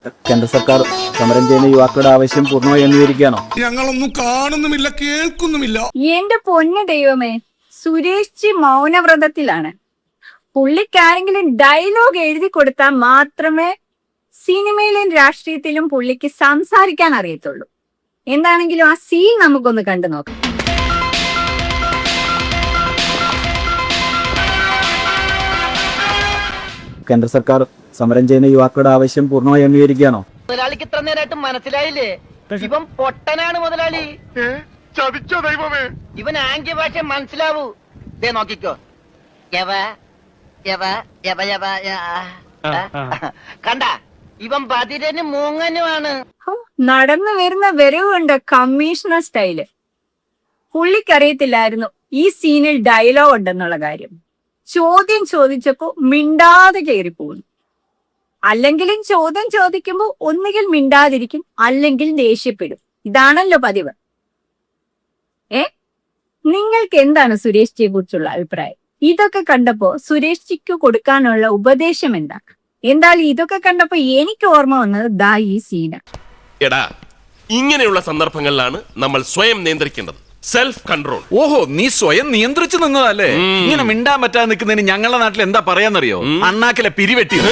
കേന്ദ്ര സർക്കാർ സമരം ചെയ്യുന്ന യുവാക്കളുടെ ആവശ്യം പൂർണ്ണമായി അംഗീകരിക്കുകയാണോ? ഞങ്ങളൊന്നും കാണുന്നുമില്ല, കേൾക്കുന്നുമില്ല. എന്റെ പൊന്നു ദൈവമേ, സുരേഷ് ജി മൗനവ്രതത്തിലാണ്. പുള്ളിക്കാരെങ്കിലും ഡയലോഗ് എഴുതി കൊടുത്താൽ മാത്രമേ സിനിമയിലും രാഷ്ട്രീയത്തിലും പുള്ളിക്ക് സംസാരിക്കാൻ അറിയത്തുള്ളൂ. എന്താണെങ്കിലും ആ സീൻ നമുക്കൊന്ന് കണ്ടു നോക്കാം. കേന്ദ്ര സർക്കാർ സമരം ചെയ്യുന്ന യുവാക്കളുടെ ആവശ്യം പൂർണ്ണമായി അംഗീകരിക്കുകയാണോ? മുതലാളിക്ക് ഇത്ര നേരമായിട്ട് മനസ്സിലായില്ലേ? ഇവൻ പൊട്ടനാണ് മുതലാളി. ചതിച്ച ദൈവമേ, ഇവൻ ആംഗ്യ ഭാഷ മനസ്സിലാവൂ. ദേ നോക്കിക്കോ. യവ യവ യവ യവ കണ്ട, ഇവൻ ബദിരനും മൂങ്ങനുമാണ്. നടന്നു വരുന്ന വരവുണ്ട് കമ്മീഷണർ സ്റ്റൈല്. പുള്ളിക്കറിയത്തില്ലായിരുന്നു ഈ സീനിൽ ഡയലോഗ് ഉണ്ടെന്നുള്ള കാര്യം. ചോദ്യം ചോദിച്ചപ്പോ മിണ്ടാതെ കയറിപ്പോകുന്നു. അല്ലെങ്കിലും ചോദ്യം ചോദിക്കുമ്പോ ഒന്നുകിൽ മിണ്ടാതിരിക്കും, അല്ലെങ്കിൽ ദേഷ്യപ്പെടും. ഇതാണല്ലോ പതിവ്. നിങ്ങൾക്ക് എന്താണ് സുരേഷ് ജിയെ കുറിച്ചുള്ള അഭിപ്രായം? ഇതൊക്കെ കണ്ടപ്പോ സുരേഷ് ജിക്ക് കൊടുക്കാനുള്ള ഉപദേശം എന്താ? എന്തായാലും ഇതൊക്കെ കണ്ടപ്പോ എനിക്ക് ഓർമ്മ വന്നത് ദാ ഈ സീന. എടാ, ഇങ്ങനെയുള്ള സന്ദർഭങ്ങളിലാണ് നമ്മൾ സ്വയം നിയന്ത്രിക്കേണ്ടത്. Self control. ഓഹോ, നീ സ്വയം നിയന്ത്രിച്ചു നിന്നതല്ലേ? ഇങ്ങനെ മിണ്ടാൻ പറ്റാതെ നിൽക്കുന്നതിന് ഞങ്ങളുടെ നാട്ടിൽ എന്താ പറയാന്നറിയോ? അണ്ണാക്കിലെ പിരിവെട്ടി.